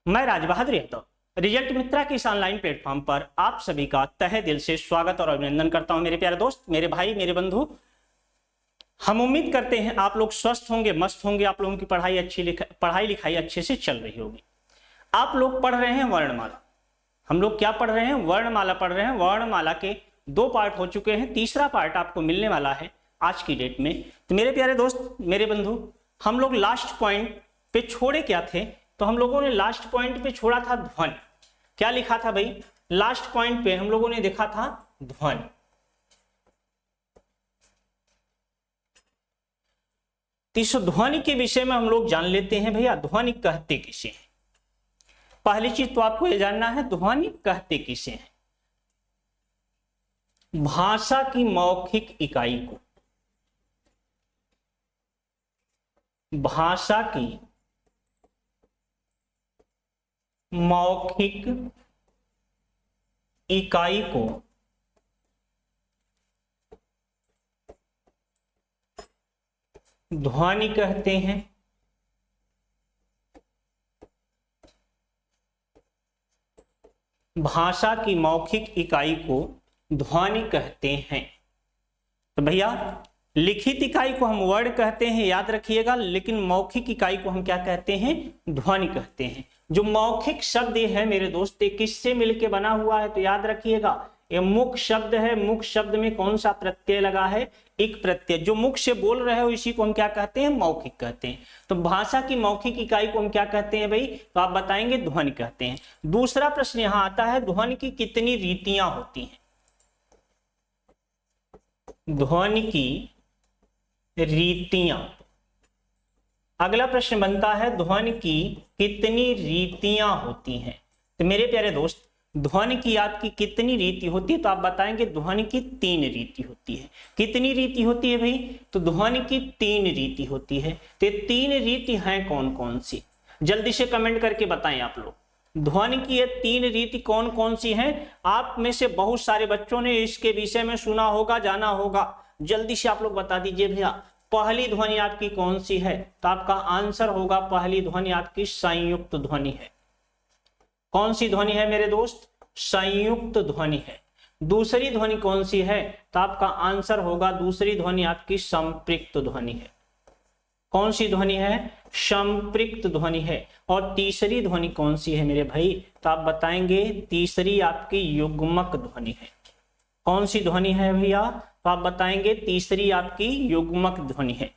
मैं राज बहादुर यादव रिजल्ट मित्रा के इस ऑनलाइन प्लेटफॉर्म पर आप सभी का तहे दिल से स्वागत और अभिनंदन करता हूं। मेरे प्यारे दोस्त, मेरे भाई, मेरे बंधु, हम उम्मीद करते हैं आप लोग स्वस्थ होंगे, मस्त होंगे। आप लोगों की पढ़ाई लिखाई अच्छे से चल रही होगी। आप लोग पढ़ रहे हैं वर्णमाला। हम लोग क्या पढ़ रहे हैं? वर्णमाला पढ़ रहे हैं। वर्णमाला के 2 पार्ट हो चुके हैं, तीसरा पार्ट आपको मिलने वाला है आज की डेट में। तो मेरे प्यारे दोस्त, मेरे बंधु, हम लोग लास्ट पॉइंट पे छोड़े क्या थे? तो हम लोगों ने लास्ट पॉइंट पे छोड़ा था ध्वनि। क्या लिखा था भाई? लास्ट पॉइंट पे हम लोगों ने देखा था ध्वनि। इस ध्वनि के विषय में हम लोग जान लेते हैं भैया, ध्वनि कहते किसे हैं। पहली चीज तो आपको यह जानना है, ध्वनि कहते किसे हैं। भाषा की मौखिक इकाई को, भाषा की मौखिक इकाई को ध्वनि कहते हैं। भाषा की मौखिक इकाई को ध्वनि कहते हैं। तो भैया, लिखित इकाई को हम वर्ड कहते हैं, याद रखिएगा, लेकिन मौखिक इकाई को हम क्या कहते हैं? ध्वनि कहते हैं। जो मौखिक शब्द है मेरे दोस्त, ये किससे मिलके बना हुआ है? तो याद रखिएगा, ये मुख शब्द है। मुख शब्द में कौन सा प्रत्यय लगा है? एक प्रत्यय। जो मुख से बोल रहे हो इसी को हम क्या कहते हैं? मौखिक कहते हैं। तो भाषा की मौखिक इकाई को हम क्या कहते हैं भाई? तो आप बताएंगे ध्वनि कहते हैं। दूसरा प्रश्न यहां आता है, ध्वनि की कितनी रीतियां होती हैं? ध्वनि की रीतियां। अगला प्रश्न बनता है, ध्वनि की कितनी रीतियां होती हैं? तो मेरे प्यारे दोस्त, ध्वनि की आपकी कितनी रीति होती है? तो आप बताएंगे ध्वनि की 3 रीति होती है। कितनी रीति होती है भाई? तो ध्वनि की 3 रीति होती है। तो 3 रीति हैं कौन कौन सी? जल्दी से कमेंट करके बताएं आप लोग। ध्वनि की ये 3 रीति कौन कौन सी हैं? आप में से बहुत सारे बच्चों ने इसके विषय में सुना होगा, जाना होगा। जल्दी से आप लोग बता दीजिए भैया, पहली ध्वनि आपकी कौन सी है? तो आपका आंसर होगा, पहली ध्वनि आपकी संयुक्त ध्वनि है। कौन सी ध्वनि है मेरे दोस्त? संयुक्त ध्वनि है। दूसरी ध्वनि कौन सी है? तो आपका आंसर होगा, दूसरी ध्वनि आपकी संपृक्त ध्वनि है। कौन सी ध्वनि है? संपृक्त ध्वनि है। और तीसरी ध्वनि कौन सी है मेरे भाई? तो आप बताएंगे, तीसरी आपकी युग्मक ध्वनि है। कौन सी ध्वनि है भैया? तो आप बताएंगे, तीसरी आपकी युग्मक ध्वनि है।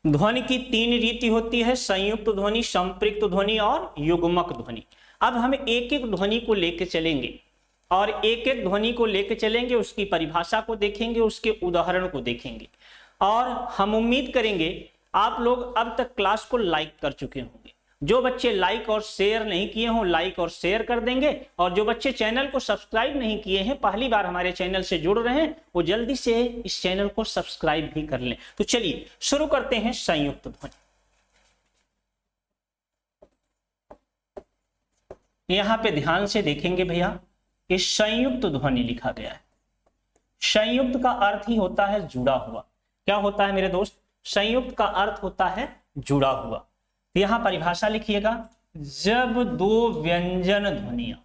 ध्वनि की 3 रीति होती है, संयुक्त ध्वनि, संपृक्त ध्वनि और युग्मक ध्वनि। अब हम एक एक ध्वनि को लेकर चलेंगे और एक एक ध्वनि को लेकर चलेंगे, उसकी परिभाषा को देखेंगे, उसके उदाहरण को देखेंगे। और हम उम्मीद करेंगे आप लोग अब तक क्लास को लाइक कर चुके होंगे। जो बच्चे लाइक और शेयर नहीं किए हों, लाइक और शेयर कर देंगे। और जो बच्चे चैनल को सब्सक्राइब नहीं किए हैं, पहली बार हमारे चैनल से जुड़ रहे हैं, वो जल्दी से इस चैनल को सब्सक्राइब भी कर लें। तो चलिए शुरू करते हैं संयुक्त ध्वनि। यहां पे ध्यान से देखेंगे भैया, इस संयुक्त ध्वनि लिखा गया है। संयुक्त का अर्थ ही होता है जुड़ा हुआ। क्या होता है मेरे दोस्त? संयुक्त का अर्थ होता है जुड़ा हुआ। यहां परिभाषा लिखिएगा, जब 2 व्यंजन ध्वनियां,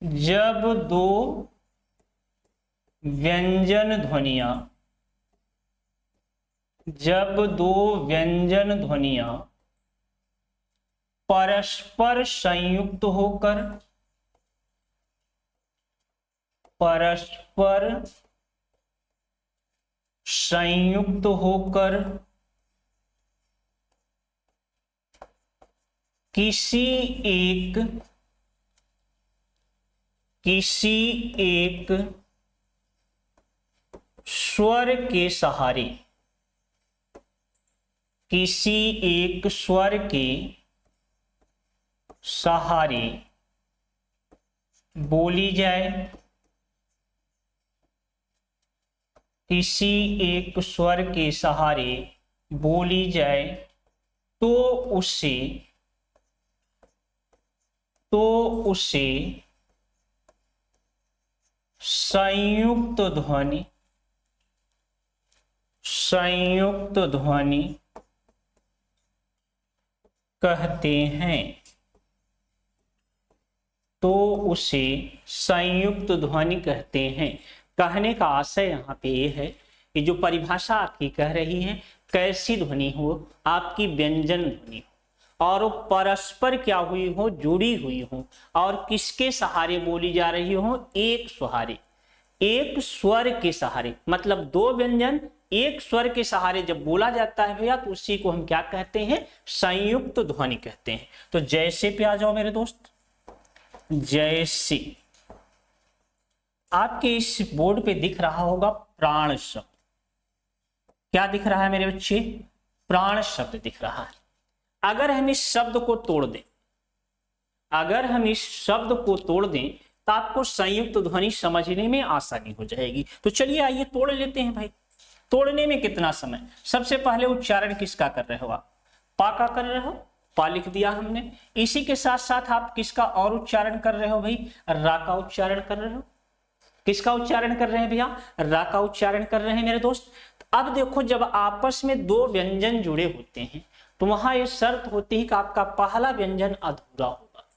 जब 2 व्यंजन ध्वनियां, जब 2 व्यंजन ध्वनियां परस्पर संयुक्त होकर, परस्पर संयुक्त होकर किसी एक स्वर के सहारे, किसी एक स्वर के सहारे बोली जाए, किसी एक स्वर के सहारे बोली जाए, तो उसे संयुक्त ध्वनि, संयुक्त ध्वनि कहते हैं तो उसे संयुक्त ध्वनि कहते हैं। कहने का आशय यहाँ पे ये है कि जो परिभाषा आपकी कह रही है, कैसी ध्वनि हो, आपकी व्यंजन ध्वनि हो और वो परस्पर क्या हुई हो, जुड़ी हुई हो और किसके सहारे बोली जा रही हो, एक सहारे, एक स्वर के सहारे, मतलब दो व्यंजन एक स्वर के सहारे जब बोला जाता है भैया तो उसी को हम क्या कहते हैं, संयुक्त ध्वनि कहते हैं। तो जैसे पे आ जाओ मेरे दोस्त, जैसे आपके इस बोर्ड पे दिख रहा होगा प्राण शब्द, क्या दिख रहा है मेरे बच्चे, प्राण शब्द दिख रहा है। अगर हम इस शब्द को तोड़ दें, अगर हम इस शब्द को तोड़ दें तो आपको संयुक्त ध्वनि समझने में आसानी हो जाएगी। तो चलिए आइए तोड़ लेते हैं भाई। तोड़ने में कितना समय, सबसे पहले उच्चारण किसका कर रहे हो आप, पा का कर रहे हो, पा लिख दिया हमने। इसी के साथ साथ आप किसका और उच्चारण कर रहे हो भाई, रा का उच्चारण कर रहे हो। किसका उच्चारण कर रहे हैं भैया, रा का उच्चारण कर रहे हैं मेरे दोस्त। अब देखो जब आपस में दो व्यंजन जुड़े होते हैं तो वहां यह शर्त होती है कि आपका पहला व्यंजन अधूरा होगा।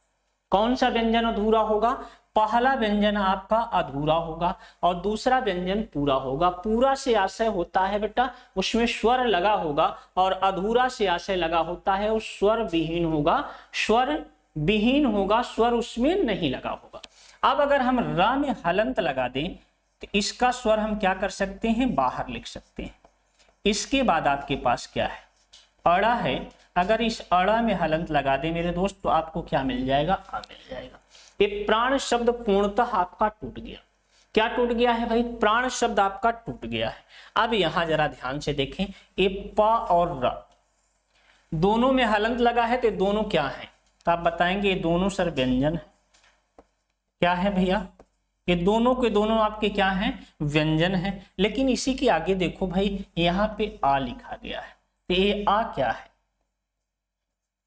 कौन सा व्यंजन अधूरा होगा, पहला व्यंजन आपका अधूरा होगा और दूसरा व्यंजन पूरा होगा। पूरा से आशय होता है बेटा उसमें स्वर लगा होगा और अधूरा से आशय लगा होता है उस स्वर विहीन होगा, स्वर विहीन होगा, स्वर उसमें नहीं लगा होगा। अब अगर हम रा में हलंत लगा दें तो इसका स्वर हम क्या कर सकते हैं, बाहर लिख सकते हैं। इसके बाद आपके पास क्या है, अड़ा है। अगर इस अड़ा में हलंत लगा दें मेरे दोस्त तो आपको क्या मिल जाएगा, आ मिल जाएगा। ये प्राण शब्द पूर्णतः आपका टूट गया। क्या टूट गया है भाई, प्राण शब्द आपका टूट गया है। अब यहां जरा ध्यान से देखें, ये पा और रा दोनों में हलंत लगा है तो दोनों क्या है, तो आप बताएंगे ये दोनों सर व्यंजन है। क्या है भैया, ये दोनों के दोनों आपके क्या हैं, व्यंजन है। लेकिन इसी के आगे देखो भाई यहाँ पे आ लिखा गया है, तो ये आ क्या है,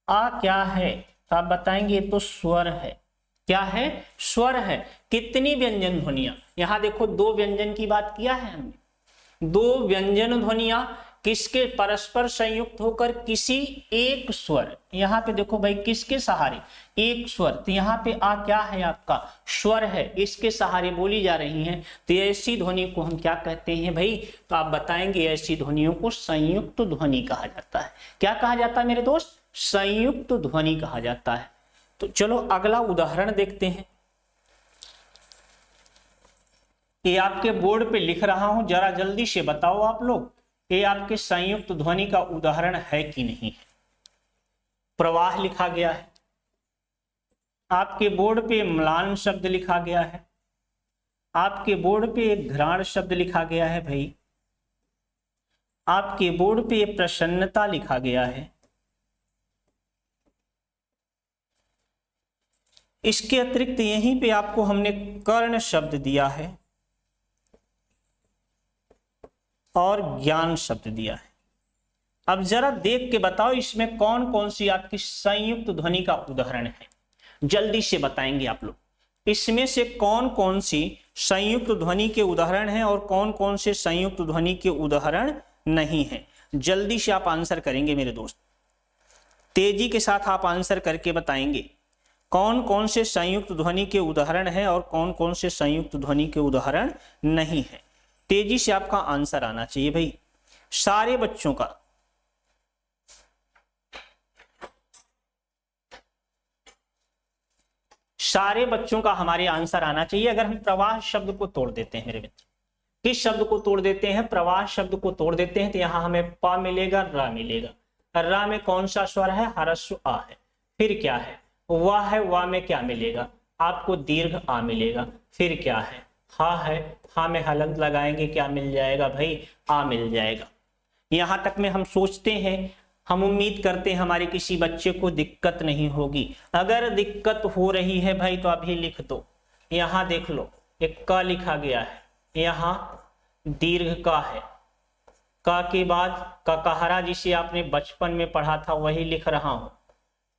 आ क्या है, तो आप बताएंगे ये तो स्वर है। क्या है, स्वर है। कितनी व्यंजन ध्वनियां, यहां देखो दो व्यंजन की बात किया है हमने, दो व्यंजन ध्वनियां किसके परस्पर संयुक्त होकर किसी एक स्वर, यहाँ पे देखो भाई किसके सहारे, एक स्वर, तो यहाँ पे आ क्या है आपका, स्वर है, इसके सहारे बोली जा रही हैं। तो ऐसी ध्वनि को हम क्या कहते हैं भाई, तो आप बताएंगे ऐसी ध्वनियों को संयुक्त ध्वनि कहा जाता है। क्या कहा जाता है मेरे दोस्त, संयुक्त ध्वनि कहा जाता है। तो चलो अगला उदाहरण देखते हैं। ये आपके बोर्ड पे लिख रहा हूं, जरा जल्दी से बताओ आप लोग, ये आपके संयुक्त ध्वनि का उदाहरण है कि नहीं है। प्रवाह लिखा गया है, आपके बोर्ड पे म्लान शब्द लिखा गया है, आपके बोर्ड पे एक घ्राण शब्द लिखा गया है भाई, आपके बोर्ड पे प्रसन्नता लिखा गया है। इसके अतिरिक्त यहीं पे आपको हमने कर्ण शब्द दिया है और ज्ञान शब्द दिया है। अब जरा देख के बताओ इसमें कौन कौन सी आपकी संयुक्त ध्वनि का उदाहरण है, जल्दी से बताएंगे आप लोग। इसमें से कौन कौन सी संयुक्त ध्वनि के उदाहरण हैं और कौन कौन से संयुक्त ध्वनि के उदाहरण नहीं है, जल्दी से आप आंसर करेंगे मेरे दोस्त। तेजी के साथ आप आंसर करके बताएंगे कौन कौन से संयुक्त ध्वनि के उदाहरण है और कौन कौन से संयुक्त ध्वनि के उदाहरण नहीं है। तेजी से आपका आंसर आना चाहिए भाई, सारे बच्चों का। सारे बच्चों का हमारे आंसर आना चाहिए। अगर हम प्रवाह शब्द को तोड़ देते हैं मेरे मित्र, किस शब्द को तोड़ देते हैं, प्रवाह शब्द को तोड़ देते हैं, तो यहां हमें पा मिलेगा, रा मिलेगा। रा में कौन सा स्वर है, ह्रस्व आ है। फिर क्या है, वाह है, वाह में क्या मिलेगा आपको, दीर्घ आ मिलेगा। फिर क्या है, हा है, हा में हलंत लगाएंगे, क्या मिल जाएगा भाई, आ मिल जाएगा। यहां तक में हम सोचते हैं, हम उम्मीद करते हैं हमारे किसी बच्चे को दिक्कत नहीं होगी। अगर दिक्कत हो रही है भाई तो अभी लिख दो। यहां देख लो एक क लिखा गया है, यहां दीर्घ का है, का के बाद ककहरा जिसे आपने बचपन में पढ़ा था वही लिख रहा हूं।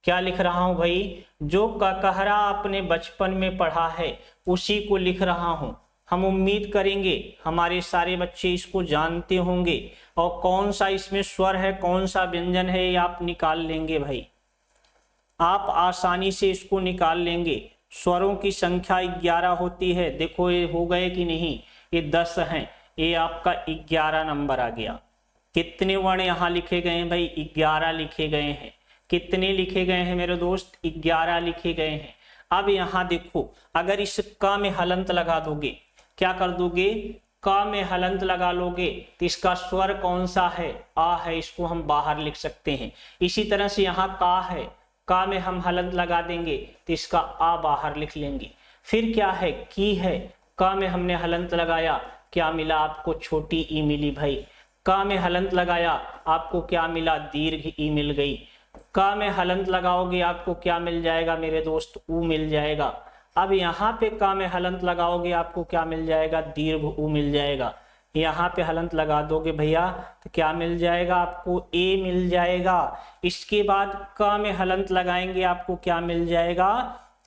क्या लिख रहा हूं भाई, जो ककहरा आपने बचपन में पढ़ा है उसी को लिख रहा हूं। हम उम्मीद करेंगे हमारे सारे बच्चे इसको जानते होंगे और कौन सा इसमें स्वर है, कौन सा व्यंजन है, ये आप निकाल लेंगे भाई। आप आसानी से इसको निकाल लेंगे। स्वरों की संख्या 11 होती है। देखो ये हो गए कि नहीं, ये 10 हैं, ये आपका 11 नंबर आ गया। कितने वर्ण यहाँ लिखे गए हैं भाई? 11 लिखे गए हैं। कितने लिखे गए हैं मेरे दोस्त? 11 लिखे गए हैं। अब यहाँ देखो, अगर इस क में हलंत लगा दोगे, क्या कर दोगे? क में हलंत लगा लोगे तो इसका स्वर कौन सा है? आ है, इसको हम बाहर लिख सकते हैं। इसी तरह से यहाँ का है, का में हम हलंत लगा देंगे तो इसका आ बाहर लिख लेंगे। फिर क्या है? की है, का में हमने हलंत लगाया, क्या मिला आपको? छोटी ई मिली भाई। का में हलंत लगाया, आपको क्या मिला? दीर्घ ई मिल गई। का में हलंत लगाओगे आपको क्या मिल जाएगा मेरे दोस्त? ऊ मिल जाएगा। अब यहाँ पे का में हलंत लगाओगे आपको क्या मिल जाएगा? दीर्घ ऊ मिल जाएगा। यहाँ पे हलंत लगा दोगे भैया तो क्या मिल जाएगा आपको? ए मिल जाएगा। इसके बाद का में हलंत लगाएंगे आपको क्या मिल जाएगा?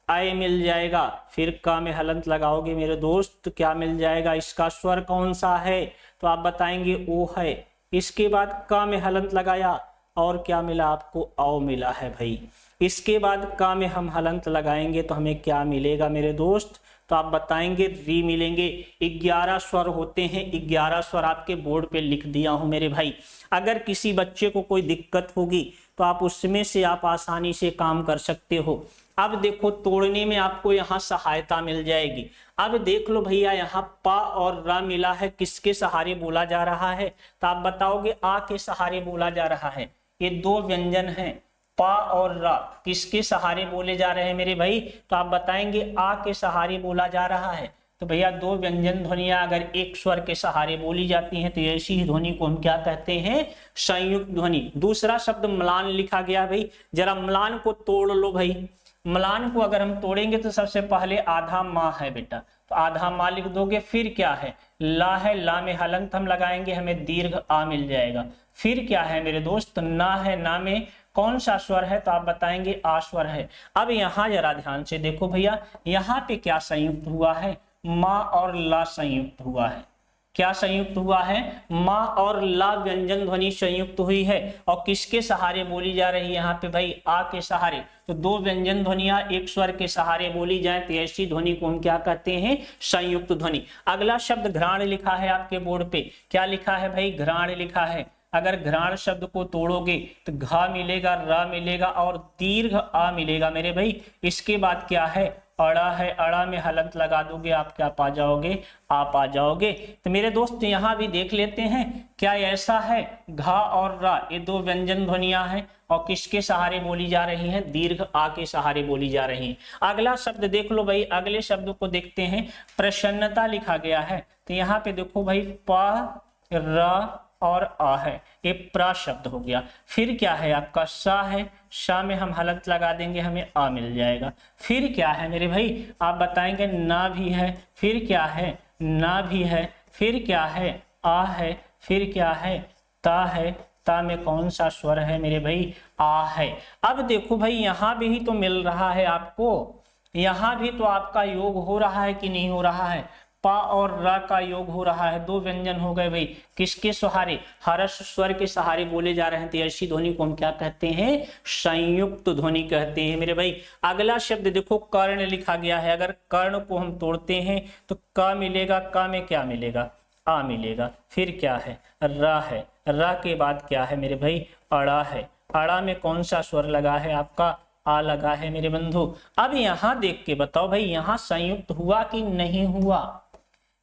आय मिल जाएगा। फिर का में हलंत लगाओगे मेरे दोस्त तो क्या मिल जाएगा? इसका स्वर कौन सा है? तो आप बताएंगे ओ है। इसके बाद का में हलंत लगाया और क्या मिला आपको? औ मिला है भाई। इसके बाद का में हम हलंत लगाएंगे तो हमें क्या मिलेगा मेरे दोस्त? तो आप बताएंगे री मिलेंगे। 11 स्वर होते हैं। 11 स्वर आपके बोर्ड पे लिख दिया हूं मेरे भाई। अगर किसी बच्चे को कोई दिक्कत होगी तो आप उसमें से आप आसानी से काम कर सकते हो। अब देखो तोड़ने में आपको यहाँ सहायता मिल जाएगी। अब देख लो भैया, यहाँ पा और रा मिला है, किसके सहारे बोला जा रहा है? तो आप बताओगे आ के सहारे बोला जा रहा है। ये दो व्यंजन हैं, पा और रा, किसके सहारे बोले जा रहे हैं मेरे भाई? तो आप बताएंगे आ के सहारे बोला जा रहा है। तो भैया दो व्यंजन ध्वनियां अगर एक स्वर के सहारे बोली जाती हैं तो ऐसी ही ध्वनि को हम क्या कहते हैं? संयुक्त ध्वनि। दूसरा शब्द म्लान लिखा गया भाई, जरा म्लान को तोड़ लो भाई। म्लान को अगर हम तोड़ेंगे तो सबसे पहले आधा माँ है बेटा, तो आधा माँ लिख दोगे। फिर क्या है? ला है, ला में हलंत हम लगाएंगे, हमें दीर्घ आ मिल जाएगा। फिर क्या है मेरे दोस्त? ना है, ना में कौन सा स्वर है? तो आप बताएंगे आ स्वर है। अब यहाँ जरा ध्यान से देखो भैया, यहाँ पे क्या संयुक्त हुआ है? माँ और ला संयुक्त हुआ है। क्या संयुक्त हुआ है? माँ और ला व्यंजन ध्वनि संयुक्त हुई है। और किसके सहारे बोली जा रही है यहाँ पे भाई? आ के सहारे। तो दो व्यंजन ध्वनियां एक स्वर के सहारे बोली जाए तो ऐसी ध्वनि को हम क्या कहते हैं? संयुक्त ध्वनि। अगला शब्द घ्राण लिखा है आपके बोर्ड पे। क्या लिखा है भाई? घ्राण लिखा है। अगर घ्राण शब्द को तोड़ोगे तो घा मिलेगा, रा मिलेगा और दीर्घ आ मिलेगा मेरे भाई। इसके बाद क्या है? अड़ा है, अड़ा में हलंत लगा दोगे आप क्या पा जाओगे? आप आ जाओगे। तो मेरे दोस्त यहाँ भी देख लेते हैं, क्या ऐसा है? घा और रा ये दो व्यंजन ध्वनियां हैं और किसके सहारे बोली जा रही हैं? दीर्घ आ के सहारे बोली जा रही हैं। अगला शब्द देख लो भाई, अगले शब्द को देखते हैं। प्रसन्नता लिखा गया है, तो यहाँ पे देखो भाई प र और आ है, ये प्रा शब्द हो गया। फिर क्या है आपका? सा है, सा में हम हलंत लगा देंगे, हमें आ मिल जाएगा। फिर क्या है मेरे भाई? आप बताएंगे ना भी है। फिर क्या है? ना भी है। फिर क्या है? आ है। फिर क्या है? ता है। ता में कौन सा स्वर है मेरे भाई? आ है। अब देखो भाई यहाँ भी ही तो मिल रहा है आपको, यहाँ भी तो आपका योग हो रहा है कि नहीं हो रहा है? पा और रा का योग हो रहा है। दो व्यंजन हो गए भाई, किसके सहारे? हर्ष स्वर के सहारे बोले जा रहे हैं। तो ऐसी ध्वनि को हम क्या कहते हैं? संयुक्त ध्वनि कहते हैं मेरे भाई। अगला शब्द देखो, कर्ण लिखा गया है। अगर कर्ण को हम तोड़ते हैं तो क मिलेगा, क में क्या मिलेगा? आ मिलेगा। फिर क्या है? रा है। रा के बाद क्या है मेरे भाई? अड़ा है। अड़ा में कौन सा स्वर लगा है आपका? आ लगा है मेरे बंधु। अब यहाँ देख के बताओ भाई, यहाँ संयुक्त हुआ कि नहीं हुआ?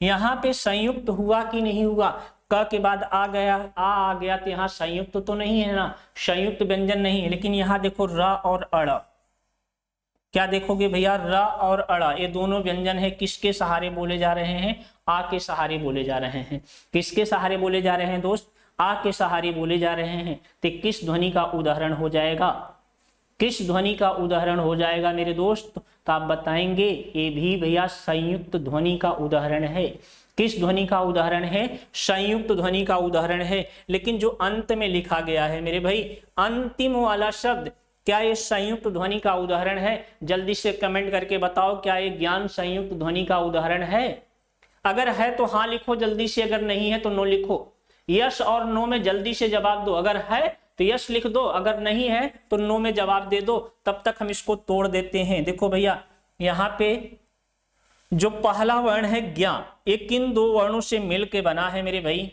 यहाँ पे संयुक्त हुआ कि नहीं हुआ? क के बाद आ गया, आ गया तो यहाँ संयुक्त तो नहीं है ना, संयुक्त व्यंजन नहीं है। लेकिन यहाँ देखो रा और अड़ा, क्या देखोगे भैया? रा और अड़ा ये दोनों व्यंजन है, किसके सहारे बोले जा रहे हैं? आ के सहारे बोले जा रहे हैं। किसके सहारे बोले जा रहे हैं दोस्त? आ के सहारे बोले जा रहे हैं। तो किस ध्वनि का उदाहरण हो जाएगा? किस ध्वनि का उदाहरण हो जाएगा मेरे दोस्त? तो आप बताएंगे ये भी भैया संयुक्त ध्वनि का उदाहरण है। किस ध्वनि का उदाहरण है? संयुक्त ध्वनि का उदाहरण है। लेकिन जो अंत में लिखा गया है मेरे भाई, अंतिम वाला शब्द, क्या ये संयुक्त ध्वनि का उदाहरण है? जल्दी से कमेंट करके बताओ, क्या ये ज्ञान संयुक्त ध्वनि का उदाहरण है? अगर है तो हाँ लिखो जल्दी से, अगर नहीं है तो नो लिखो। यस और नो में जल्दी से जवाब दो। अगर है तो यस लिख दो, अगर नहीं है तो नो में जवाब दे दो। तब तक हम इसको तोड़ देते हैं। देखो भैया यहाँ पे जो पहला वर्ण है ज्ञा, ये किन दो वर्णों से मिल के बना है मेरे भाई?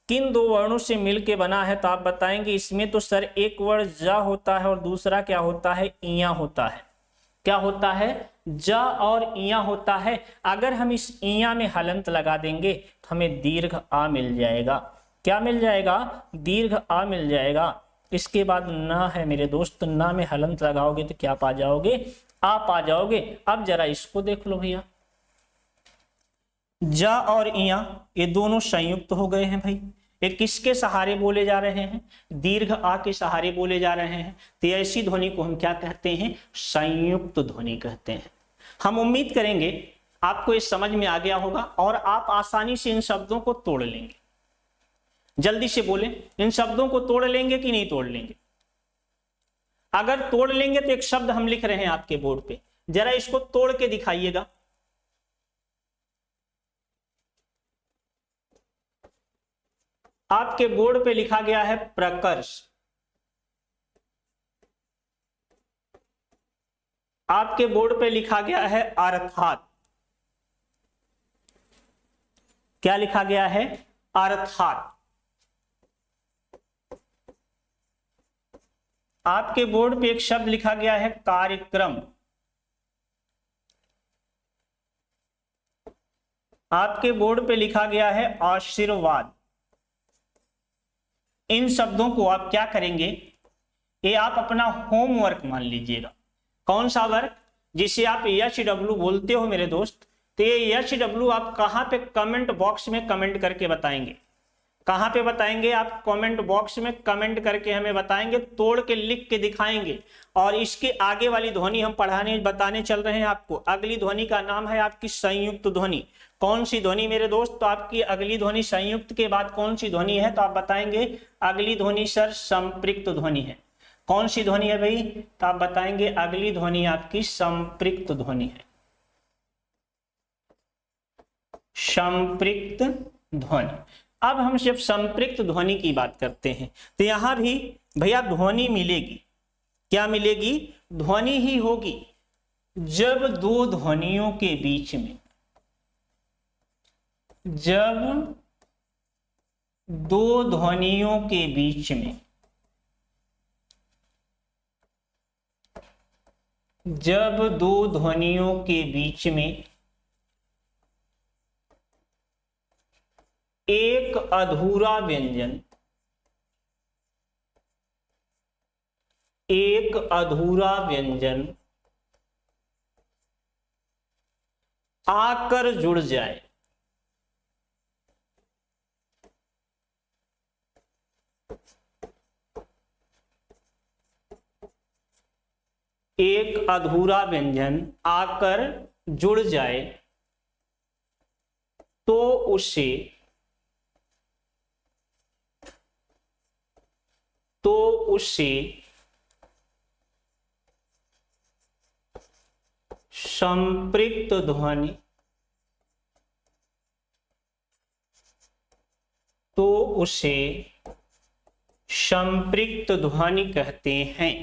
किन दो वर्णों से मिल के बना है? तो आप बताएंगे इसमें तो सर एक वर्ण ज होता है और दूसरा क्या होता है? इया होता है। क्या होता है? ज और इया होता है। अगर हम इस इया में हलंत लगा देंगे तो हमें दीर्घ आ मिल जाएगा। क्या मिल जाएगा? दीर्घ आ मिल जाएगा। इसके बाद न है मेरे दोस्त, न में हलंत लगाओगे तो क्या पा जाओगे? आ पा जाओगे। अब जरा इसको देख लो भैया, ज और इया ये दोनों संयुक्त हो गए हैं भाई। ये किसके सहारे बोले जा रहे हैं? दीर्घ आ के सहारे बोले जा रहे हैं। तो ऐसी ध्वनि को हम क्या कहते हैं? संयुक्त ध्वनि कहते हैं। हम उम्मीद करेंगे आपको ये समझ में आ गया होगा और आप आसानी से इन शब्दों को तोड़ लेंगे। जल्दी से बोलें, इन शब्दों को तोड़ लेंगे कि नहीं तोड़ लेंगे? अगर तोड़ लेंगे तो एक शब्द हम लिख रहे हैं आपके बोर्ड पे, जरा इसको तोड़ के दिखाइएगा। आपके बोर्ड पे लिखा गया है प्रकर्ष। आपके बोर्ड पे लिखा गया है अर्थात। क्या लिखा गया है? अर्थात। आपके बोर्ड पे एक शब्द लिखा गया है कार्यक्रम। आपके बोर्ड पे लिखा गया है आशीर्वाद। इन शब्दों को आप क्या करेंगे? ये आप अपना होमवर्क मान लीजिएगा। कौन सा वर्क? जिसे आप HW बोलते हो मेरे दोस्त। तो ये HW आप कहां पे? कमेंट बॉक्स में कमेंट करके बताएंगे। कहां पे बताएंगे आप? कमेंट बॉक्स में कमेंट करके हमें बताएंगे, तोड़ के लिख के दिखाएंगे। और इसके आगे वाली ध्वनि हम बताने चल रहे हैं आपको। अगली ध्वनि का नाम है आपकी संयुक्त ध्वनि। कौन सी ध्वनि मेरे दोस्त? तो आपकी अगली ध्वनि संयुक्त के बाद कौन सी ध्वनि है? तो आप बताएंगे अगली ध्वनि सर संपृक्त ध्वनि है। कौन सी ध्वनि है भाई? तो आप बताएंगे अगली ध्वनि आपकी संपृक्त ध्वनि है। संपृक्त ध्वनि। अब हम जब संपृक्त ध्वनि की बात करते हैं तो यहां भी भैया ध्वनि मिलेगी। क्या मिलेगी? ध्वनि ही होगी जब दो ध्वनियों के बीच में, जब दो ध्वनियों के बीच में, जब दो ध्वनियों के बीच में एक अधूरा व्यंजन, एक अधूरा व्यंजन आकर जुड़ जाए, एक अधूरा व्यंजन आकर जुड़ जाए तो उसे संपृक्त ध्वनि, तो उसे संपृक्त ध्वनि कहते हैं।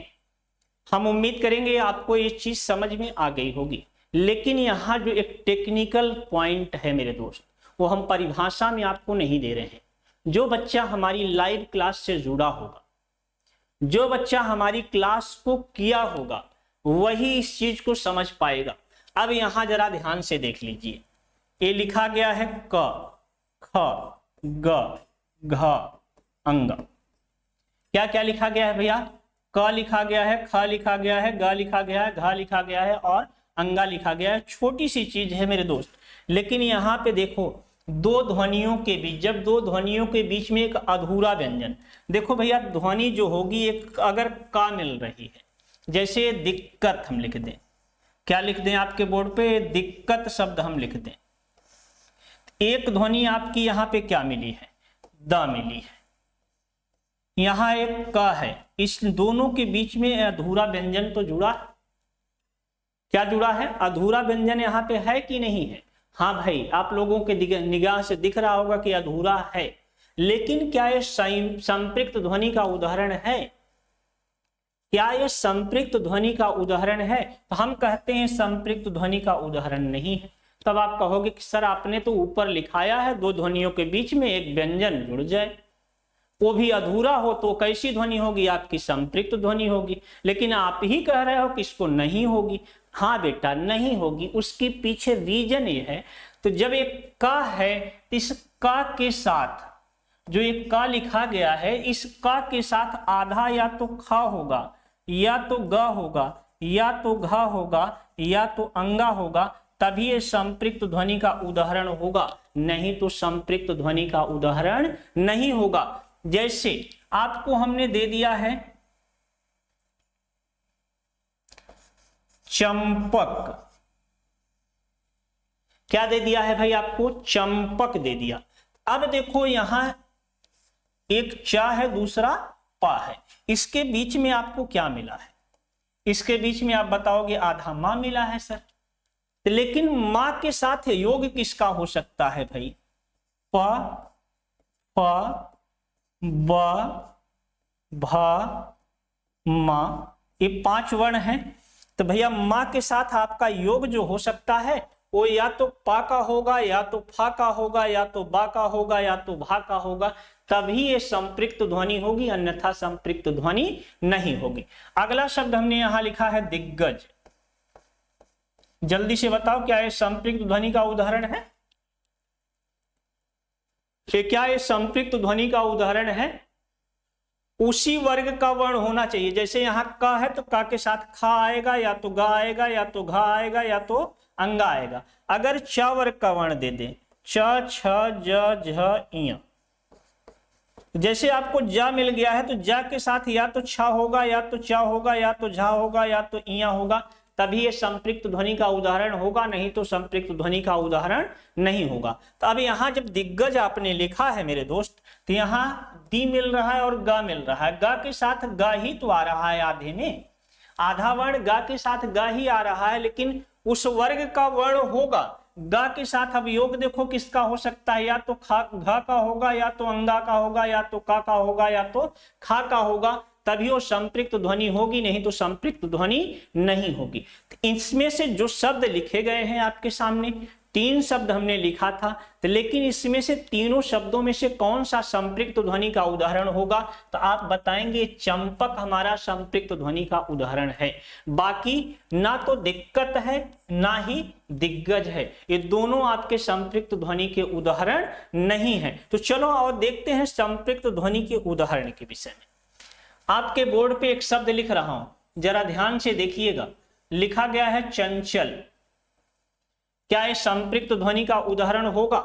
हम उम्मीद करेंगे आपको ये चीज समझ में आ गई होगी। लेकिन यहां जो एक टेक्निकल पॉइंट है मेरे दोस्त, वो हम परिभाषा में आपको नहीं दे रहे हैं। जो बच्चा हमारी लाइव क्लास से जुड़ा होगा, जो बच्चा हमारी क्लास को किया होगा, वही इस चीज को समझ पाएगा। अब यहां जरा ध्यान से देख लीजिए, ये लिखा गया है क, ख, ग, घ, अंग। क्या क्या लिखा गया है भैया? क लिखा गया है, ख लिखा गया है, ग लिखा गया है, घ लिखा गया है और अंगा लिखा गया है। छोटी सी चीज है मेरे दोस्त, लेकिन यहाँ पे देखो दो ध्वनियों के बीच, जब दो ध्वनियों के बीच में एक अधूरा व्यंजन, देखो भैया ध्वनि जो होगी एक अगर का मिल रही है, जैसे दिक्कत हम लिख दें, क्या लिख दें आपके बोर्ड पे? दिक्कत शब्द हम लिख दें। एक ध्वनि आपकी यहाँ पे क्या मिली है? द मिली है। यहाँ एक क है, इस दोनों के बीच में अधूरा व्यंजन तो जुड़ा। क्या जुड़ा है? अधूरा व्यंजन यहाँ पे है कि नहीं है? हाँ भाई, आप लोगों के निगाह से दिख रहा होगा कि अधूरा है। लेकिन क्या ये संपृक्त ध्वनि का उदाहरण है? क्या ये संपृक्त ध्वनि का उदाहरण है? तो हम कहते हैं संपृक्त ध्वनि का उदाहरण नहीं है। तब आप कहोगे कि सर आपने तो ऊपर लिखाया है दो ध्वनियों के बीच में एक व्यंजन जुड़ जाए, वो भी अधूरा हो तो कैसी ध्वनि होगी? आपकी संपृक्त ध्वनि होगी। लेकिन आप ही कह रहे हो कि इसको नहीं होगी। हाँ बेटा नहीं होगी, उसके पीछे रीजन ये है। तो जब एक का है, इस का के साथ जो एक का लिखा गया है, इस का के साथ आधा या तो खा होगा, या तो ग होगा, या तो घ होगा, या तो अंगा होगा, तभी ये संपृक्त ध्वनि का उदाहरण होगा, नहीं तो संपृक्त ध्वनि का उदाहरण नहीं होगा। जैसे आपको हमने दे दिया है चंपक, क्या दे दिया है भाई? आपको चंपक दे दिया। अब देखो यहां एक चा है, दूसरा पा है, इसके बीच में आपको क्या मिला है? इसके बीच में आप बताओगे आधा मां मिला है सर। लेकिन मां के साथ योग किसका हो सकता है भाई? प, फ, ब, भ, मा, ये 5 वर्ण हैं। तो भैया मां के साथ आपका योग जो हो सकता है वो या तो पा का होगा, या तो फा का होगा, या तो बा का होगा, या तो भा का होगा, तभी ये संपृक्त ध्वनि होगी, अन्यथा संपृक्त ध्वनि नहीं होगी। अगला शब्द हमने यहां लिखा है दिग्गज। जल्दी से बताओ क्या ये संपृक्त ध्वनि का उदाहरण है? क्या ये संपृक्त ध्वनि का उदाहरण है? उसी वर्ग का वर्ण होना चाहिए। जैसे यहाँ का है तो का के साथ खा आएगा, या तो गा आएगा, या तो घा आएगा, या तो अंगा आएगा। अगर च वर्ग का वर्ण दे दे, च, छ, ज, झ, इया, जैसे आपको जा मिल गया है तो जा के साथ या तो छ होगा, या तो च होगा, या तो झा होगा, या तो इया होगा, तभी ये संपृक्त ध्वनि का उदाहरण होगा, नहीं तो संपृक्त ध्वनि का उदाहरण नहीं होगा। तो अब यहाँ जब दिग्गज आपने लिखा है मेरे दोस्त, तो यहाँ दी मिल रहा है और गा मिल रहा है। गा के साथ गा ही तो आ रहा है, आधे में आधा वर्ण गा के साथ गा ही आ रहा है, लेकिन उस वर्ग का वर्ण होगा गा के साथ। अब योग देखो किसका हो सकता है, या तो घा का होगा, या तो अंगा का होगा, या तो का होगा, या तो खा का होगा, तभी वो संपृक्त ध्वनि होगी, नहीं तो संपृक्त ध्वनि नहीं होगी। तो इसमें से जो शब्द लिखे गए हैं आपके सामने, 3 शब्द हमने लिखा था, तो लेकिन इसमें से तीनों शब्दों में से कौन सा संपृक्त ध्वनि का उदाहरण होगा? तो आप बताएंगे चंपक हमारा संपृक्त ध्वनि का उदाहरण है। बाकी ना तो दिक्कत है ना ही दिग्गज है, ये दोनों आपके संपृक्त ध्वनि के उदाहरण नहीं है। तो चलो और देखते हैं संपृक्त ध्वनि के उदाहरण के विषय में। आपके बोर्ड पे एक शब्द लिख रहा हूं, जरा ध्यान से देखिएगा। लिखा गया है चंचल। क्या ये संपृक्त ध्वनि का उदाहरण होगा?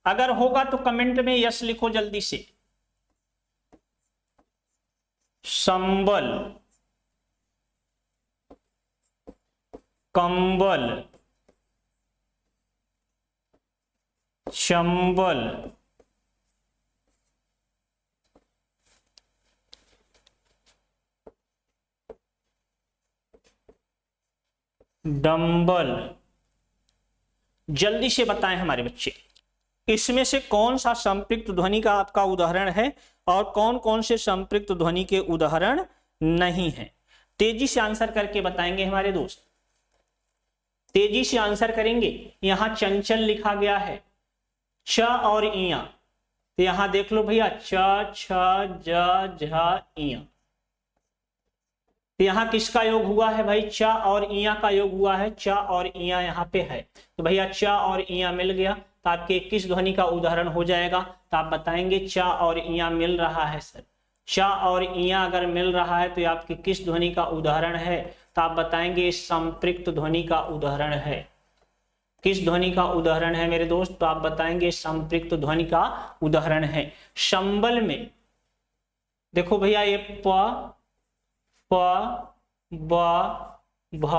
अगर होगा तो कमेंट में यस लिखो जल्दी से। संबल, कंबल, चंबल, डंबल। जल्दी से बताएं हमारे बच्चे, इसमें से कौन सा संपृक्त ध्वनि का आपका उदाहरण है और कौन कौन से संपृक्त ध्वनि के उदाहरण नहीं है? तेजी से आंसर करके बताएंगे हमारे दोस्त, तेजी से आंसर करेंगे। यहां चंचल लिखा गया है, च और इया, तो यहां देख लो भैया, च, छ, ज, झ, इया। तो यहाँ किसका योग हुआ है भाई? च और इया का योग हुआ है, च और इया यहाँ पे है, तो भैया च और इया मिल गया, तो आपके 21 ध्वनि का उदाहरण हो जाएगा। तो आप बताएंगे च और इया मिल रहा है सर। च और इया अगर मिल रहा है तो आपके किस ध्वनि का उदाहरण है? तो आप बताएंगे संपृक्त ध्वनि का उदाहरण है। किस ध्वनि का उदाहरण है मेरे दोस्त? तो आप बताएंगे संपृक्त ध्वनि का उदाहरण है। संबल में देखो भैया, ये प, प, ब, भ,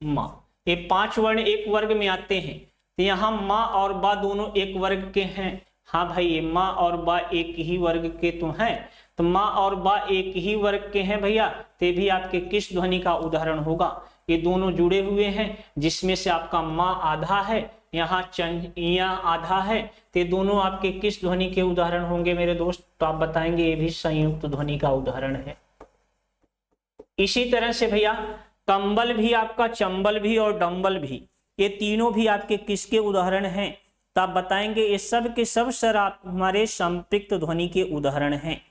म, ये 5 वर्ण एक वर्ग में आते हैं, तो यहाँ माँ और बा दोनों एक वर्ग के हैं। हाँ भाई, ये माँ और बा एक ही वर्ग के तो हैं, तो माँ और बा एक ही वर्ग के हैं भैया, ते भी आपके किस ध्वनि का उदाहरण होगा? ये दोनों जुड़े हुए हैं, जिसमें से आपका माँ आधा है, यहाँ यहाँ आधा है, तो दोनों आपके किस ध्वनि के उदाहरण होंगे मेरे दोस्त? तो आप बताएंगे ये भी संयुक्त ध्वनि का उदाहरण है। इसी तरह से भैया कंबल भी आपका, चंबल भी और डंबल भी, ये तीनों भी आपके किसके उदाहरण हैं? तो आप बताएंगे ये सब के सब सर आप हमारे संपृक्त ध्वनि के उदाहरण हैं।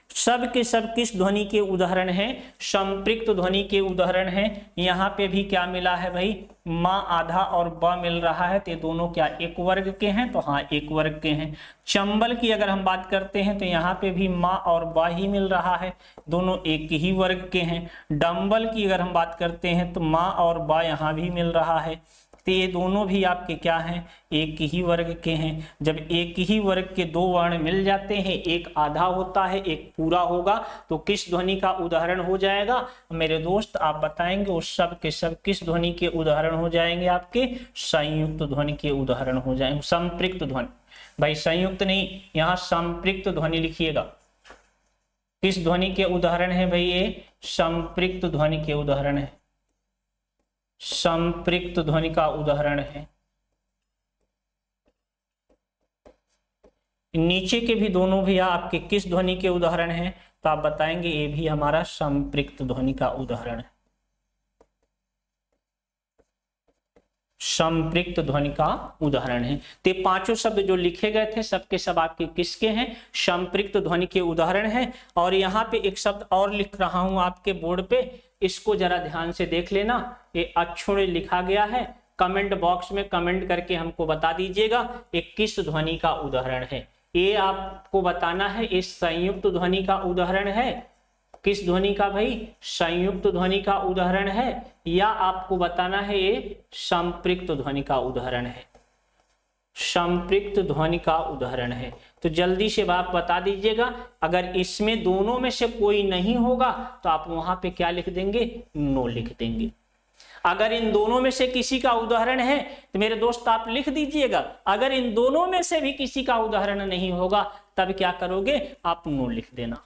सब के सब किस ध्वनि के उदाहरण हैं? संपृक्त ध्वनि के उदाहरण हैं। यहाँ पे भी क्या मिला है भाई? माँ आधा और ब मिल रहा है, तो दोनों क्या एक वर्ग के हैं? तो हाँ एक वर्ग के हैं। चंबल की अगर हम बात करते हैं तो यहाँ पे भी माँ और ब ही मिल रहा है, दोनों एक ही वर्ग के हैं। डंबल की अगर हम बात करते हैं तो माँ और ब यहाँ भी मिल रहा है, तो ये दोनों भी आपके क्या हैं? एक ही वर्ग के हैं। जब एक ही वर्ग के दो वर्ण मिल जाते हैं, एक आधा होता है एक पूरा होगा, तो किस ध्वनि का उदाहरण हो जाएगा मेरे दोस्त? आप बताएंगे वो सब के सब किस ध्वनि के उदाहरण हो जाएंगे? आपके संयुक्त ध्वनि के उदाहरण हो जाएंगे। संपृक्त ध्वनि, भाई संयुक्त नहीं, यहाँ संपृक्त ध्वनि लिखिएगा। किस ध्वनि के उदाहरण है भाई? ये संपृक्त ध्वनि के उदाहरण है, संपृक्त ध्वनि का उदाहरण है। नीचे के भी दोनों भी आपके किस ध्वनि के उदाहरण हैं? तो आप बताएंगे ये भी हमारा संपृक्त ध्वनि का उदाहरण है, संपृक्त ध्वनि का उदाहरण है। तो पांचों शब्द जो लिखे गए थे सबके सब आपके किसके हैं? संपृक्त ध्वनि के उदाहरण है। और यहाँ पे एक शब्द और लिख रहा हूं आपके बोर्ड पे, इसको जरा ध्यान से देख लेना। ये अक्षुण लिखा गया है, कमेंट बॉक्स में कमेंट करके हमको बता दीजिएगा ये किस ध्वनि का उदाहरण है। ये आपको बताना है ये संयुक्त ध्वनि का उदाहरण है। किस ध्वनि का भाई? संयुक्त ध्वनि का उदाहरण है, या आपको बताना है ये संपृक्त ध्वनि का उदाहरण है? संपृक्त ध्वनि का उदाहरण है। तो जल्दी से आप बता दीजिएगा। अगर इसमें दोनों में से कोई नहीं होगा तो आप वहां पे क्या लिख देंगे? नो लिख देंगे। अगर इन दोनों में से किसी का उदाहरण है तो मेरे दोस्त आप लिख दीजिएगा। अगर इन दोनों में से भी किसी का उदाहरण नहीं होगा तब क्या करोगे? आप नो लिख देना।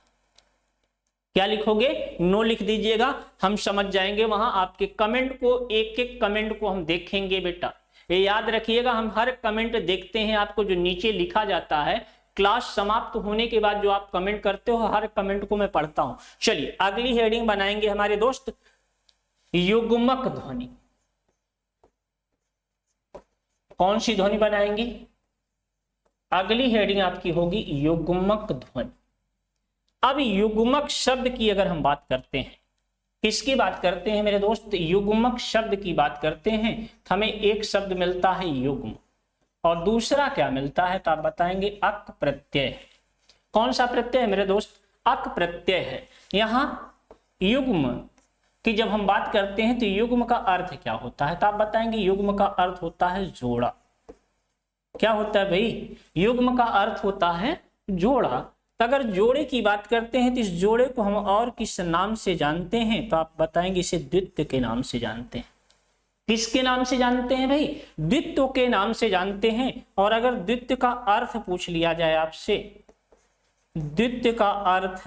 क्या लिखोगे? नो लिख दीजिएगा। हम समझ जाएंगे वहां आपके कमेंट को, एक एक कमेंट को हम देखेंगे बेटा। ये याद रखिएगा, हम हर कमेंट देखते हैं। आपको जो नीचे लिखा जाता है, क्लास समाप्त होने के बाद जो आप कमेंट करते हो, हर कमेंट को मैं पढ़ता हूं। चलिए अगली हेडिंग बनाएंगे हमारे दोस्त, युग्मक ध्वनि। कौन सी ध्वनि बनाएंगे? अगली हेडिंग आपकी होगी युग्मक ध्वनि। अब युग्मक शब्द की अगर हम बात करते हैं, किसकी बात करते हैं मेरे दोस्त? युग्मक शब्द की बात करते हैं। हमें एक शब्द मिलता है युग्म, और दूसरा क्या मिलता है? तो आप बताएंगे अक प्रत्यय। कौन सा प्रत्यय है मेरे दोस्त? अक प्रत्यय है। यहाँ युग्म की जब हम बात करते हैं तो युग्म का अर्थ क्या होता है? तो आप बताएंगे युग्म का अर्थ होता है जोड़ा। क्या होता है भाई? युग्म का अर्थ होता है जोड़ा। तो अगर जोड़े की बात करते हैं तो इस जोड़े को हम और किस नाम से जानते हैं? तो आप बताएंगे इसे द्वित्व के नाम से जानते हैं। किसके नाम से जानते हैं भाई? द्वित्व के नाम से जानते हैं। और अगर द्वित्व का अर्थ पूछ लिया जाए आपसे, द्वित्व का अर्थ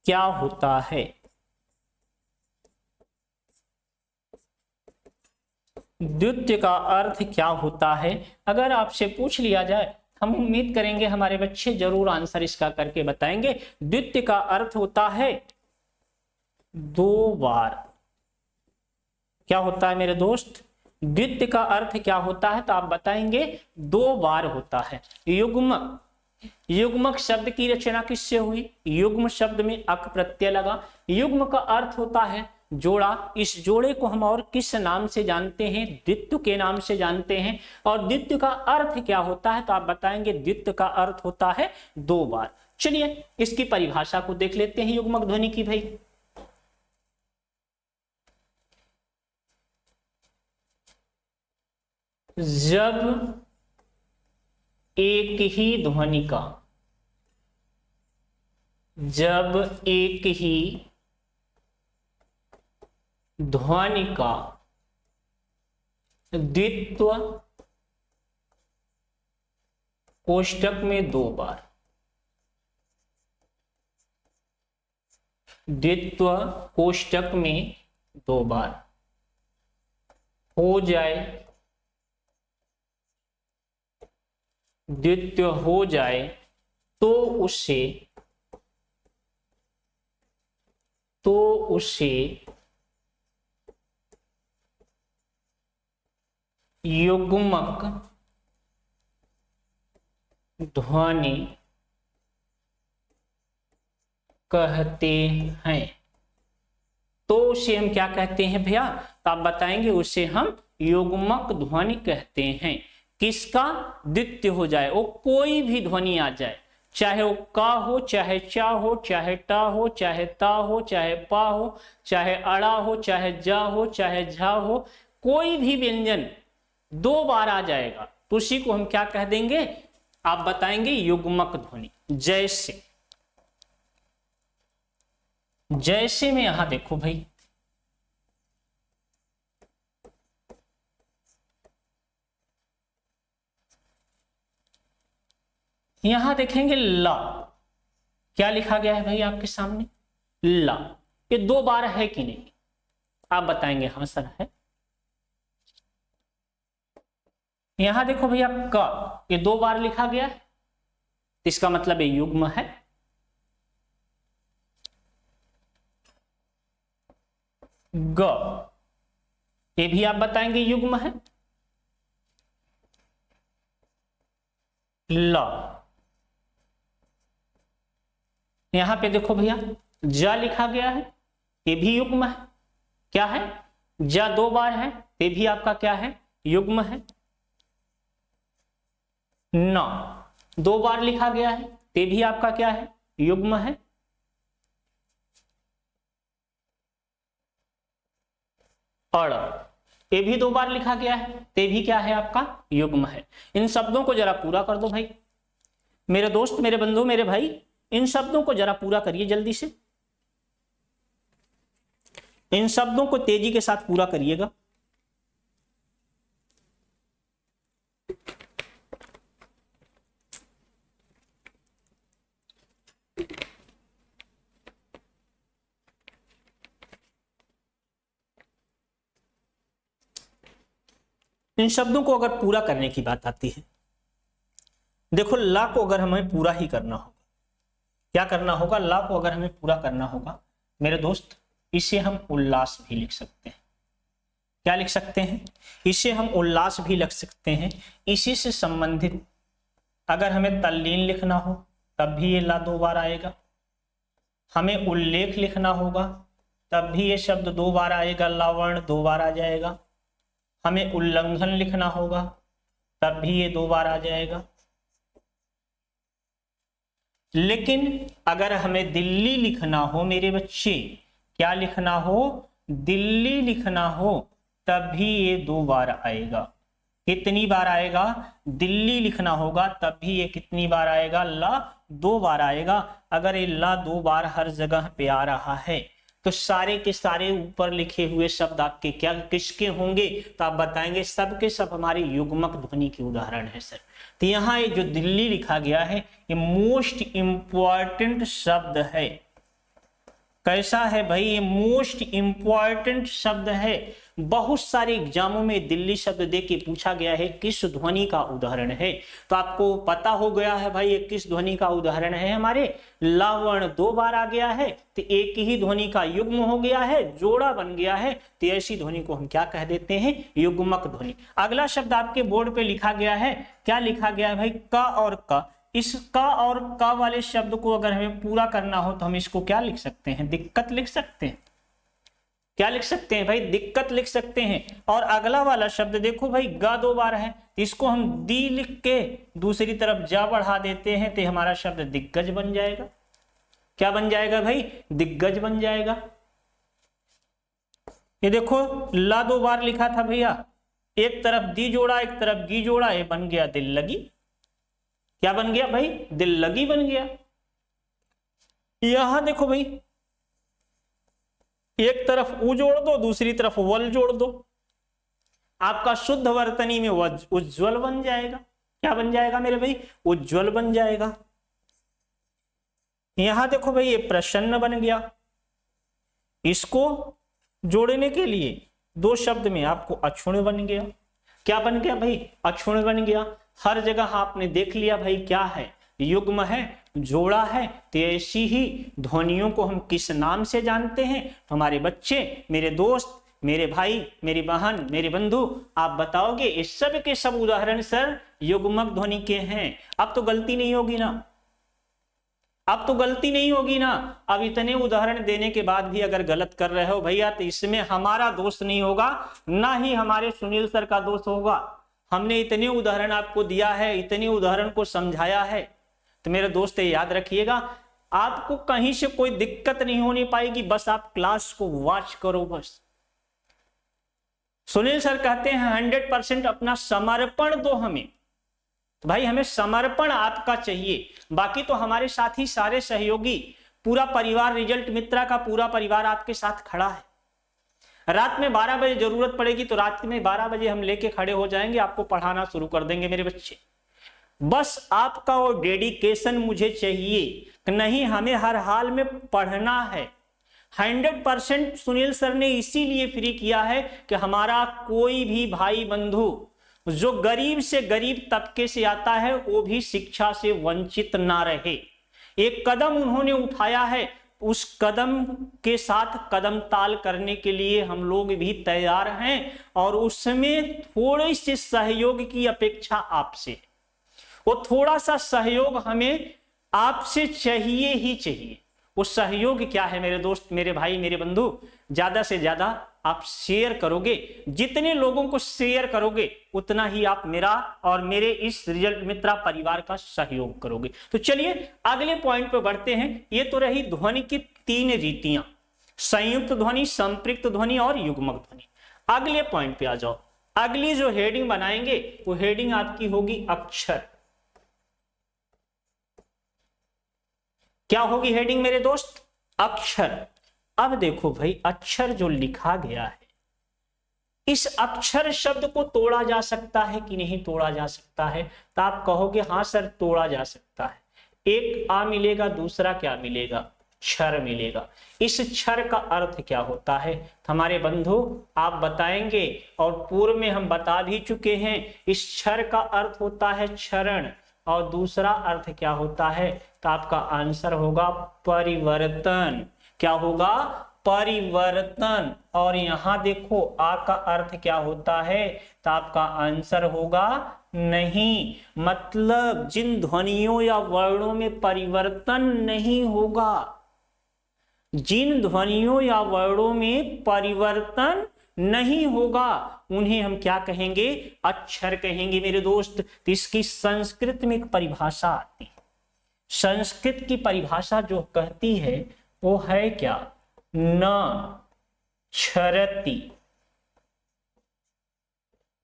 क्या होता है? द्वित्व का अर्थ क्या होता है अगर आपसे पूछ लिया जाए, हम उम्मीद करेंगे हमारे बच्चे जरूर आंसर इसका करके बताएंगे। द्वित्व का अर्थ होता है दो बार। क्या होता है मेरे दोस्त? द्वित्व का अर्थ क्या होता है? तो आप बताएंगे दो बार होता है। युग्मक, युग्मक शब्द की रचना किससे हुई? युग्म शब्द में अक प्रत्यय लगा। युग्म का अर्थ होता है जोड़ा। इस जोड़े को हम और किस नाम से जानते हैं? द्वित्व के नाम से जानते हैं। और द्वित्व का अर्थ क्या होता है? तो आप बताएंगे द्वित्व का अर्थ होता है दो बार। चलिए इसकी परिभाषा को देख लेते हैं युग्मक ध्वनि की भाई। जब एक ही ध्वनि का, जब एक ही ध्वनि का द्वित्व कोष्ठक में दो बार, द्वित्व कोष्ठक में दो बार हो जाए द्वितीय हो जाए तो उसे युग्मक ध्वनि कहते हैं। तो उसे हम क्या कहते हैं भैया? तो आप बताएंगे उसे हम युग्मक ध्वनि कहते हैं। किसका? द्वितीय हो जाए, वो कोई भी ध्वनि आ जाए, चाहे वो का हो, चाहे चा हो, चाहे टा हो, चाहे ता हो, चाहे पा हो, चाहे अड़ा हो, चाहे जा हो, चाहे झा हो, कोई भी व्यंजन 2 बार आ जाएगा तो उसी को हम क्या कह देंगे? आप बताएंगे युग्मक ध्वनि। जैसे में यहां देखो भाई, यहां देखेंगे ला, क्या लिखा गया है भाई आपके सामने? ला। ये 2 बार है कि नहीं? आप बताएंगे हाँ सर है। यहां देखो भैया का, ये 2 बार लिखा गया है, इसका मतलब ये युग्म है। ग, ये भी आप बताएंगे युग्म है। ला, यहां पे देखो भैया जा लिखा गया है, ये भी युग्म है। क्या है? जा 2 बार है, ये भी आपका क्या है? युग्म है। ना 2 बार लिखा गया है, ये भी आपका क्या है? युग्म है। अड़, ये भी 2 बार लिखा गया है, ये भी क्या है? आपका युग्म है। इन शब्दों को जरा पूरा कर दो भाई, मेरे दोस्त, मेरे बंधु, मेरे भाई, इन शब्दों को जरा पूरा करिए जल्दी से। इन शब्दों को तेजी के साथ पूरा करिएगा। इन शब्दों को अगर पूरा करने की बात आती है, देखो ला को अगर हमें पूरा ही करना होगा, क्या करना होगा? ला को अगर हमें पूरा करना होगा मेरे दोस्त, इसे हम उल्लास भी लिख सकते हैं। क्या लिख सकते हैं? इसे हम उल्लास भी लिख सकते हैं। इसी से संबंधित अगर हमें तल्लीन लिखना हो तब भी ये ला 2 बार आएगा। हमें उल्लेख लिखना होगा तब भी ये शब्द 2 बार आएगा, ला वर्ण 2 बार आ जाएगा। हमें उल्लंघन लिखना होगा तब भी ये 2 बार आ जाएगा। लेकिन अगर हमें दिल्ली लिखना हो मेरे बच्चे, क्या लिखना हो? दिल्ली लिखना हो तब भी ये 2 बार आएगा। कितनी बार आएगा? दिल्ली लिखना होगा तब भी ये कितनी बार आएगा? ला 2 बार आएगा। अगर ये ला 2 बार हर जगह पे आ रहा है तो सारे के सारे ऊपर लिखे हुए शब्द आपके क्या किसके होंगे? तो आप बताएंगे सब के सब हमारे युग्मक ध्वनि के उदाहरण है सर। तो यहाँ ये जो दिल्ली लिखा गया है ये मोस्ट इंपॉर्टेंट शब्द है। कैसा है भाई? ये मोस्ट इंपॉर्टेंट शब्द है। बहुत सारे एग्जामों में दिल्ली शब्द दे के पूछा गया है किस ध्वनि का उदाहरण है। तो आपको पता हो गया है भाई ये किस ध्वनि का उदाहरण है। हमारे ला वर्ण 2 बार आ गया है तो एक ही ध्वनि का युग्म हो गया है, जोड़ा बन गया है। तो ऐसी ध्वनि को हम क्या कह देते हैं? युग्मक ध्वनि। अगला शब्द आपके बोर्ड पे लिखा गया है, क्या लिखा गया है भाई? का और का। इस का और का वाले शब्द को अगर हमें पूरा करना हो तो हम इसको क्या लिख सकते हैं? दिक्कत लिख सकते हैं। क्या लिख सकते हैं भाई? दिक्कत लिख सकते हैं। और अगला वाला शब्द देखो भाई गा 2 बार है, इसको हम दी लिख के दूसरी तरफ जा बढ़ा देते हैं तो हमारा शब्द दिग्गज बन जाएगा। क्या बन जाएगा भाई? दिग्गज बन जाएगा। ये देखो ला 2 बार लिखा था भैया, एक तरफ दी जोड़ा एक तरफ गी जोड़ा, ये बन गया दिल लगी। क्या बन गया भाई? दिल लगी बन गया। यहां देखो भाई एक तरफ उ जोड़ दो दूसरी तरफ वल जोड़ दो, आपका शुद्ध वर्तनी में उज्ज्वल बन जाएगा। क्या बन जाएगा मेरे भाई? उज्ज्वल बन जाएगा। यहां देखो भाई ये प्रसन्न बन गया। इसको जोड़ने के लिए 2 शब्द में आपको अक्षुण बन गया। क्या बन गया भाई? अक्षुण बन गया। हर जगह आपने देख लिया भाई क्या है, युग्म है, जोड़ा है। तो ऐसी ही ध्वनियों को हम किस नाम से जानते हैं? हमारे बच्चे, मेरे दोस्त, मेरे भाई, मेरी बहन, मेरे बंधु, आप बताओगे इस सब के सब उदाहरण सर युग्मक ध्वनि के हैं। अब तो गलती नहीं होगी ना, अब तो गलती नहीं होगी ना। अब इतने उदाहरण देने के बाद भी अगर गलत कर रहे हो भैया तो इसमें हमारा दोष नहीं होगा, ना ही हमारे सुनील सर का दोष होगा। हमने इतने उदाहरण आपको दिया है, इतने उदाहरण को समझाया है। तो मेरे दोस्त याद रखिएगा, आपको कहीं से कोई दिक्कत नहीं होनी पाएगी, बस आप क्लास को वॉच करो बस। सुनील सर कहते हैं 100% अपना समर्पण दो हमें। तो भाई हमें समर्पण आपका चाहिए, बाकी तो हमारे साथ ही सारे सहयोगी, पूरा परिवार, रिजल्ट मित्रा का पूरा परिवार आपके साथ खड़ा है। रात में 12 बजे जरूरत पड़ेगी तो रात में 12 बजे हम लेके खड़े हो जाएंगे, आपको पढ़ाना शुरू कर देंगे मेरे बच्चे। बस आपका वो डेडिकेशन मुझे चाहिए कि नहीं हमें हर हाल में पढ़ना है। 100% सुनील सर ने इसीलिए फ्री किया है कि हमारा कोई भी भाई बंधु जो गरीब से गरीब तबके से आता है वो भी शिक्षा से वंचित ना रहे। एक कदम उन्होंने उठाया है, उस कदम के साथ कदम ताल करने के लिए हम लोग भी तैयार हैं, और उसमें थोड़े से सहयोग की अपेक्षा आपसे। वो थोड़ा सा सहयोग हमें आपसे चाहिए ही चाहिए। वो सहयोग क्या है मेरे दोस्त, मेरे भाई, मेरे बंधु? ज्यादा से ज्यादा आप शेयर करोगे, जितने लोगों को शेयर करोगे उतना ही आप मेरा और मेरे इस रिजल्ट मित्रा परिवार का सहयोग करोगे। तो चलिए अगले पॉइंट पे बढ़ते हैं। ये तो रही ध्वनि की 3 रीतियां, संयुक्त ध्वनि, संपृक्त ध्वनि और युग्मक ध्वनि। अगले पॉइंट पे आ जाओ। अगली जो हेडिंग बनाएंगे वो हेडिंग आपकी होगी अक्षर। क्या होगी हेडिंग मेरे दोस्त? अक्षर। अब देखो भाई, अक्षर जो लिखा गया है, इस अक्षर शब्द को तोड़ा जा सकता है कि नहीं तोड़ा जा सकता है? तो आप कहोगे हाँ सर तोड़ा जा सकता है। एक आ मिलेगा, दूसरा क्या मिलेगा? क्षर मिलेगा। इस क्षर का अर्थ क्या होता है हमारे बंधु? आप बताएंगे, और पूर्व में हम बता भी चुके हैं। इस क्षर का अर्थ होता है क्षरण, और दूसरा अर्थ क्या होता है? तो आपका आंसर होगा परिवर्तन। क्या होगा? परिवर्तन। और यहां देखो आ का अर्थ क्या होता है? तो आपका आंसर होगा नहीं। मतलब जिन ध्वनियों या वर्णों में परिवर्तन नहीं होगा, जिन ध्वनियों या वर्णों में परिवर्तन नहीं होगा, उन्हें हम क्या कहेंगे? अक्षर कहेंगे मेरे दोस्त। तो इसकी संस्कृत में एक परिभाषा आती है। संस्कृत की परिभाषा जो कहती है वो है क्या? न क्षरति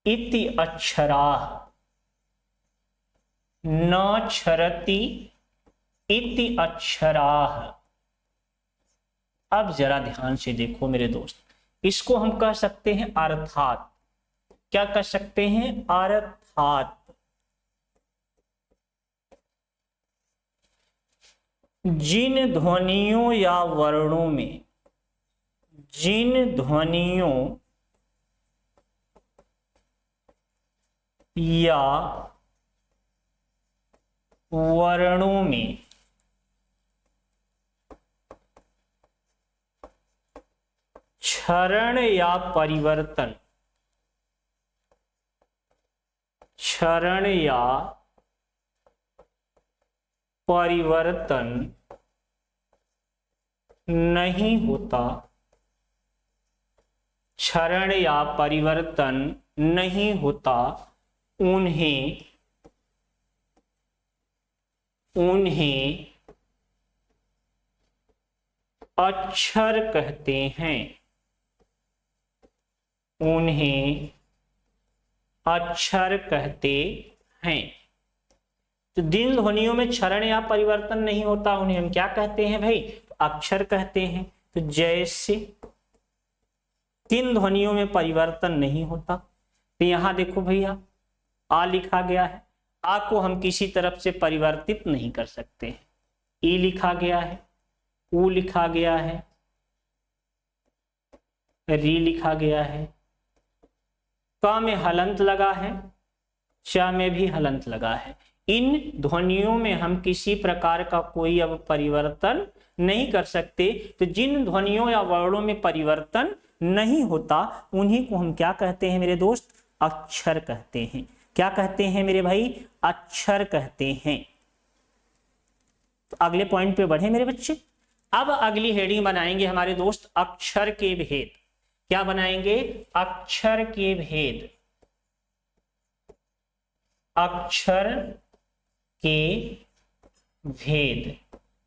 इति अक्षराः। न क्षरति इति अक्षराः। अब जरा ध्यान से देखो मेरे दोस्त, इसको हम कह सकते हैं अर्थात। क्या कह सकते हैं? अर्थात। जिन ध्वनियों या वर्णों में, जिन ध्वनियों या वर्णों में क्षरण या परिवर्तन, क्षरण या परिवर्तन नहीं होता, क्षरण या परिवर्तन नहीं होता, उन्हें अक्षर कहते हैं। उन्हें अक्षर कहते हैं। तो जिन ध्वनियों में क्षरण या परिवर्तन नहीं होता उन्हें हम क्या कहते हैं भाई? अक्षर कहते हैं। तो जैसे किन ध्वनियों में परिवर्तन नहीं होता? तो यहां देखो भैया आ लिखा गया है, आ को हम किसी तरफ से परिवर्तित नहीं कर सकते। ई लिखा गया है, ऊ लिखा गया है, री लिखा गया है, क में हलंत लगा है, च में भी हलंत लगा है। इन ध्वनियों में हम किसी प्रकार का कोई अब परिवर्तन नहीं कर सकते। तो जिन ध्वनियों या वर्णों में परिवर्तन नहीं होता उन्हीं को हम क्या कहते हैं मेरे दोस्त? अक्षर कहते हैं। क्या कहते हैं मेरे भाई? अक्षर कहते हैं। तो अगले पॉइंट पे बढ़े मेरे बच्चे। अब अगली हेडिंग बनाएंगे हमारे दोस्त अक्षर के भेद। क्या बनाएंगे? अक्षर के भेद। अक्षर के भेद।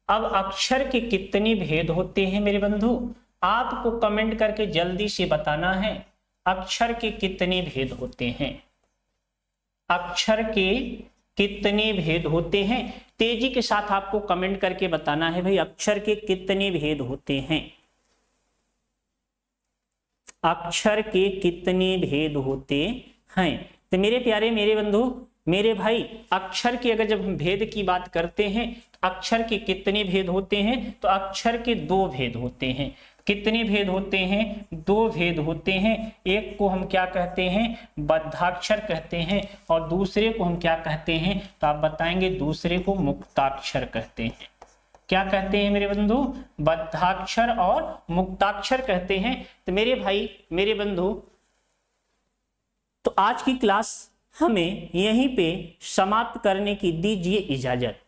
अब अक्षर के कितने भेद होते हैं मेरे बंधु? आपको कमेंट करके जल्दी से बताना है अक्षर के कितने भेद होते हैं। अक्षर के कितने भेद होते हैं? तेजी के साथ आपको कमेंट करके बताना है भाई अक्षर के कितने भेद होते हैं। अक्षर के कितने भेद होते हैं? तो मेरे प्यारे मेरे बंधु मेरे भाई, अक्षर के अगर जब हम भेद की बात करते हैं अक्षर के कितने भेद होते हैं? तो अक्षर के दो भेद होते हैं। कितने भेद होते हैं? दो भेद होते हैं। एक को हम क्या कहते हैं? बद्धाक्षर कहते हैं और दूसरे को हम क्या कहते हैं? तो आप बताएंगे दूसरे को मुक्ताक्षर कहते हैं। क्या कहते हैं मेरे बंधु? बद्धाक्षर और मुक्ताक्षर कहते हैं। तो मेरे भाई मेरे बंधु, तो आज की क्लास हमें यहीं पे समाप्त करने की दीजिए इजाजत।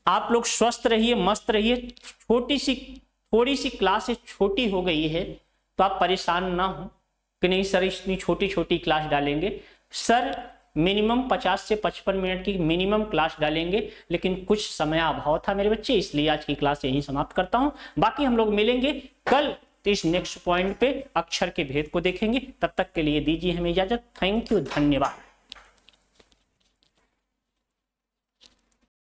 आप लोग स्वस्थ रहिए, मस्त रहिए। थोड़ी सी क्लास छोटी हो गई है तो आप परेशान ना हो कि नहीं सर इतनी छोटी छोटी क्लास डालेंगे। सर मिनिमम 50 से 55 मिनट की मिनिमम क्लास डालेंगे, लेकिन कुछ समय अभाव था मेरे बच्चे, इसलिए आज की क्लास यहीं समाप्त करता हूं। बाकी हम लोग मिलेंगे कल तो इस नेक्स्ट पॉइंट पे अक्षर के भेद को देखेंगे। तब तक के लिए दीजिए हमें इजाजत। थैंक यू, धन्यवाद।